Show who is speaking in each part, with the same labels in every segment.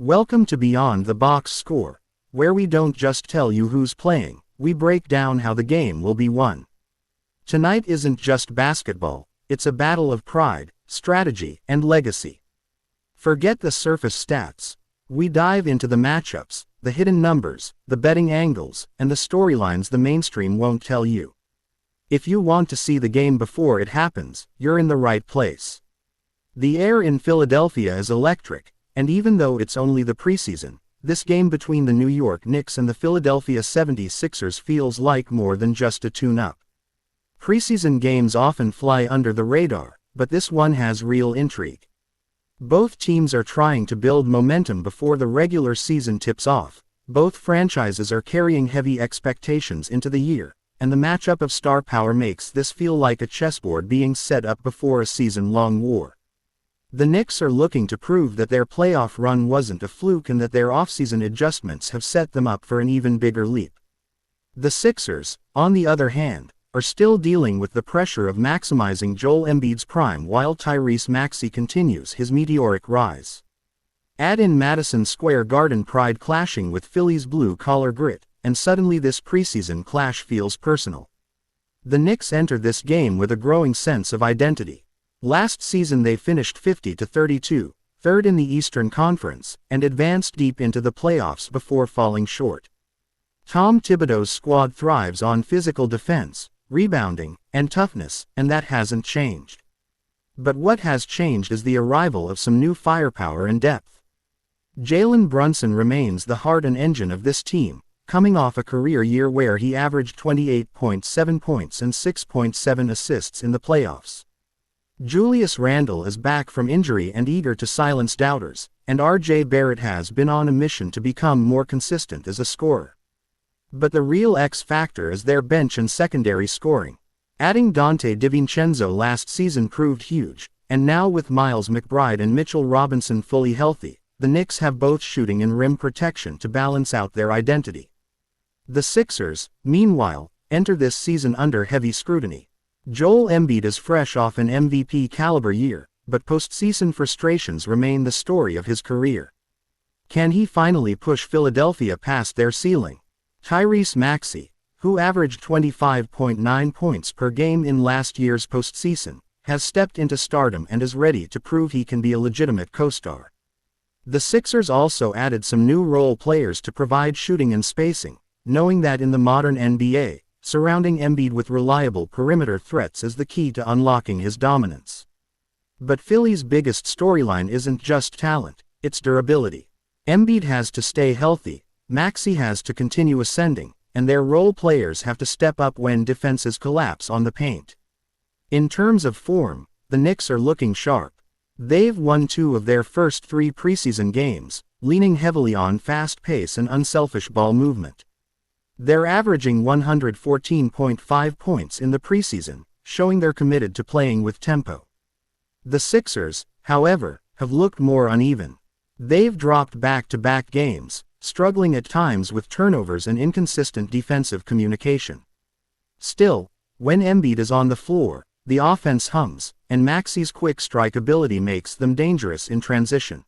Speaker 1: Welcome to Beyond the Box Score, where we don't just tell you who's playing, we break down how the game will be won. Tonight isn't just basketball, it's a battle of pride, strategy, and legacy. Forget the surface stats. We dive into the matchups, the hidden numbers, the betting angles, and the storylines the mainstream won't tell you. If you want to see the game before it happens, you're in the right place. The air in Philadelphia is electric, and even though it's only the preseason, this game between the New York Knicks and the Philadelphia 76ers feels like more than just a tune-up. Preseason games often fly under the radar, but this one has real intrigue. Both teams are trying to build momentum before the regular season tips off. Both franchises are carrying heavy expectations into the year, and the matchup of star power makes this feel like a chessboard being set up before a season-long war. The Knicks are looking to prove that their playoff run wasn't a fluke and that their offseason adjustments have set them up for an even bigger leap. The Sixers, on the other hand, are still dealing with the pressure of maximizing Joel Embiid's prime while Tyrese Maxey continues his meteoric rise. Add in Madison Square Garden pride clashing with Philly's blue-collar grit, and suddenly this preseason clash feels personal. The Knicks enter this game with a growing sense of identity. Last season they finished 50-32, third in the Eastern Conference, and advanced deep into the playoffs before falling short. Tom Thibodeau's squad thrives on physical defense, rebounding, and toughness, and that hasn't changed. But what has changed is the arrival of some new firepower and depth. Jalen Brunson remains the heart and engine of this team, coming off a career year where he averaged 28.7 points and 6.7 assists in the playoffs. Julius Randle is back from injury and eager to silence doubters, and R.J. Barrett has been on a mission to become more consistent as a scorer. But the real X factor is their bench and secondary scoring. Adding Dante DiVincenzo last season proved huge, and now with Miles McBride and Mitchell Robinson fully healthy, the Knicks have both shooting and rim protection to balance out their identity. The Sixers, meanwhile, enter this season under heavy scrutiny. Joel Embiid is fresh off an MVP-caliber year, but postseason frustrations remain the story of his career. Can he finally push Philadelphia past their ceiling? Tyrese Maxey, who averaged 25.9 points per game in last year's postseason, has stepped into stardom and is ready to prove he can be a legitimate co-star. The Sixers also added some new role players to provide shooting and spacing, knowing that in the modern NBA, surrounding Embiid with reliable perimeter threats is the key to unlocking his dominance. But Philly's biggest storyline isn't just talent, it's durability. Embiid has to stay healthy, Maxey has to continue ascending, and their role players have to step up when defenses collapse on the paint. In terms of form, the Knicks are looking sharp. They've won 2 of their first 3 preseason games, leaning heavily on fast pace and unselfish ball movement. They're averaging 114.5 points in the preseason, showing they're committed to playing with tempo. The Sixers, however, have looked more uneven. They've dropped back-to-back games, struggling at times with turnovers and inconsistent defensive communication. Still, when Embiid is on the floor, the offense hums, and Maxey's quick strike ability makes them dangerous in transition.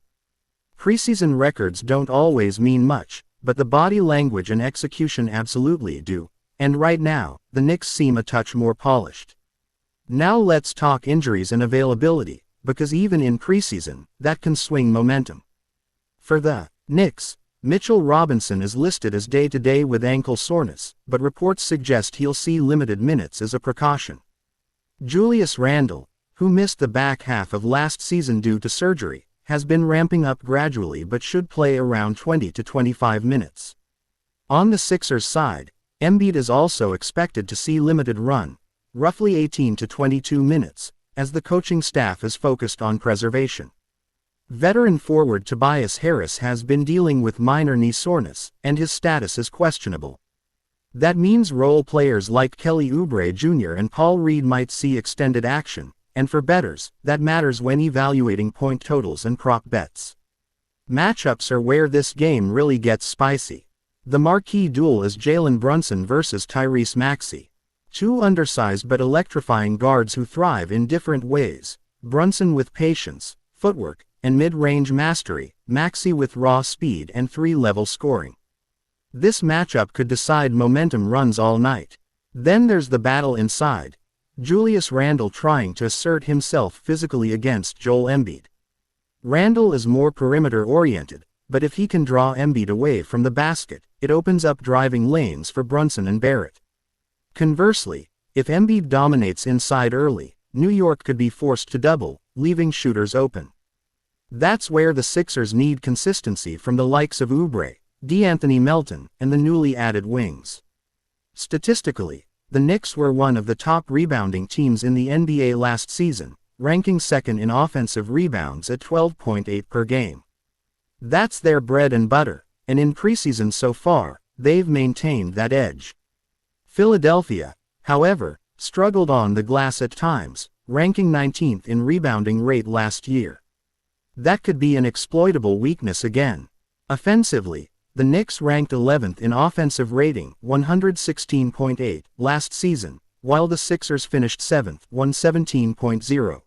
Speaker 1: Preseason records don't always mean much, but the body language and execution absolutely do, and right now, the Knicks seem a touch more polished. Now let's talk injuries and availability, because even in preseason, that can swing momentum. For the Knicks, Mitchell Robinson is listed as day-to-day with ankle soreness, but reports suggest he'll see limited minutes as a precaution. Julius Randle, who missed the back half of last season due to surgery, has been ramping up gradually but should play around 20 to 25 minutes. On the Sixers side, Embiid is also expected to see limited run, roughly 18 to 22 minutes, as the coaching staff is focused on preservation. Veteran forward Tobias Harris has been dealing with minor knee soreness, and his status is questionable. That means role players like Kelly Oubre Jr. and Paul Reed might see extended action, and for bettors, that matters when evaluating point totals and prop bets. Matchups are where this game really gets spicy. The marquee duel is Jalen Brunson versus Tyrese Maxey. 2 undersized but electrifying guards who thrive in different ways. Brunson with patience, footwork, and mid-range mastery, Maxey with raw speed and 3-level scoring. This matchup could decide momentum runs all night. Then there's the battle inside. Julius Randle trying to assert himself physically against Joel Embiid. Randle is more perimeter-oriented, but if he can draw Embiid away from the basket, it opens up driving lanes for Brunson and Barrett. Conversely, if Embiid dominates inside early, New York could be forced to double, leaving shooters open. That's where the Sixers need consistency from the likes of Oubre, DeAnthony Melton, and the newly added wings. Statistically, the Knicks were one of the top rebounding teams in the NBA last season, ranking second in offensive rebounds at 12.8 per game. That's their bread and butter, and in preseason so far, they've maintained that edge. Philadelphia, however, struggled on the glass at times, ranking 19th in rebounding rate last year. That could be an exploitable weakness again. Offensively, the Knicks ranked 11th in offensive rating, 116.8, last season, while the Sixers finished 7th, 117.0.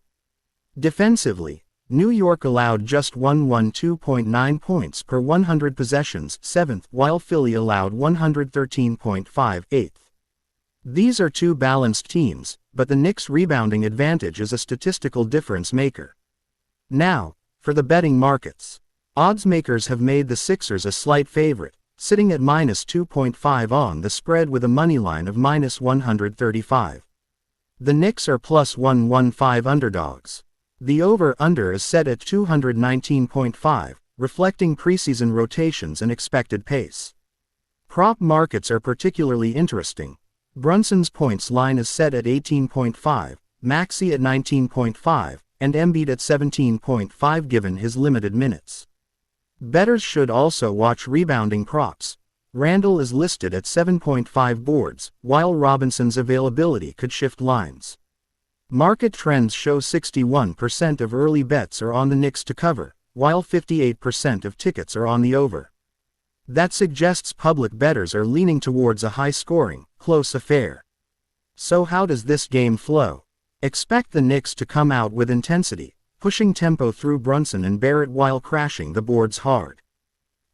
Speaker 1: Defensively, New York allowed just 112.9 points per 100 possessions, 7th, while Philly allowed 113.5, 8th. These are two balanced teams, but the Knicks' rebounding advantage is a statistical difference maker. Now, for the betting markets. Odds makers have made the Sixers a slight favorite, sitting at -2.5 on the spread with a moneyline of -135. The Knicks are +115 underdogs. The over-under is set at 219.5, reflecting preseason rotations and expected pace. Prop markets are particularly interesting. Brunson's points line is set at 18.5, Maxey at 19.5, and Embiid at 17.5 given his limited minutes. Bettors should also watch rebounding props. Randle is listed at 7.5 boards, while Robinson's availability could shift lines. Market trends show 61% of early bets are on the Knicks to cover, while 58% of tickets are on the over. That suggests public bettors are leaning towards a high-scoring, close affair. So how does this game flow? Expect the Knicks to come out with intensity, pushing tempo through Brunson and Barrett while crashing the boards hard.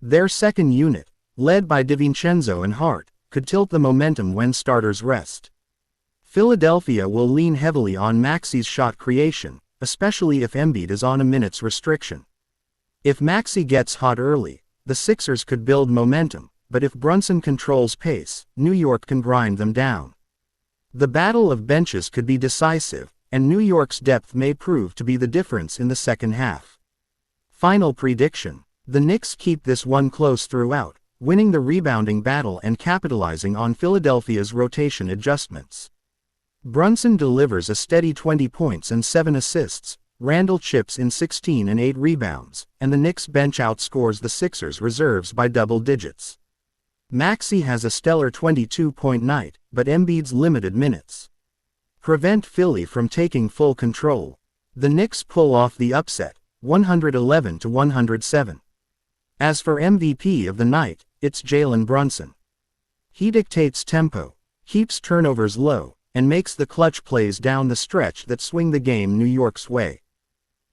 Speaker 1: Their second unit, led by DiVincenzo and Hart, could tilt the momentum when starters rest. Philadelphia will lean heavily on Maxey's shot creation, especially if Embiid is on a minutes restriction. If Maxey gets hot early, the Sixers could build momentum, but if Brunson controls pace, New York can grind them down. The battle of benches could be decisive, and New York's depth may prove to be the difference in the second half. Final prediction: the Knicks keep this one close throughout, winning the rebounding battle and capitalizing on Philadelphia's rotation adjustments. Brunson delivers a steady 20 points and 7 assists, Randle chips in 16 and 8 rebounds, and the Knicks bench outscores the Sixers reserves by double digits. Maxey has a stellar 22-point night, but Embiid's limited minutes prevent Philly from taking full control. The Knicks pull off the upset, 111-107. As for MVP of the night, it's Jalen Brunson. He dictates tempo, keeps turnovers low, and makes the clutch plays down the stretch that swing the game New York's way.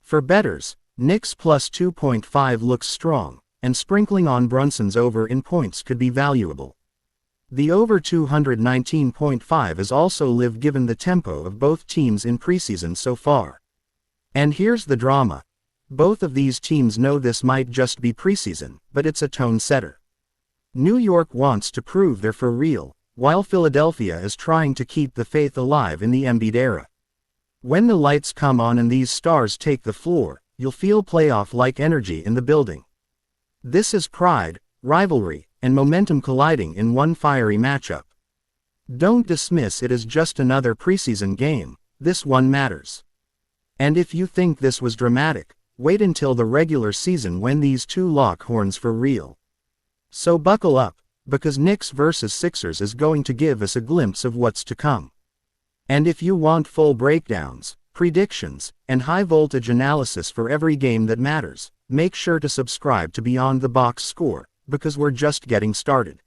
Speaker 1: For bettors, Knicks plus 2.5 looks strong, and sprinkling on Brunson's over in points could be valuable. The over 219.5 is also live given the tempo of both teams in preseason so far. And here's the drama. Both of these teams know this might just be preseason, but it's a tone setter. New York wants to prove they're for real, while Philadelphia is trying to keep the faith alive in the Embiid era. When the lights come on and these stars take the floor, you'll feel playoff-like energy in the building. This is pride, rivalry, and momentum colliding in one fiery matchup. Don't dismiss it as just another preseason game, this one matters. And if you think this was dramatic, wait until the regular season when these two lock horns for real. So buckle up, because Knicks vs Sixers is going to give us a glimpse of what's to come. And if you want full breakdowns, predictions, and high-voltage analysis for every game that matters, make sure to subscribe to Beyond the Box Score, because we're just getting started.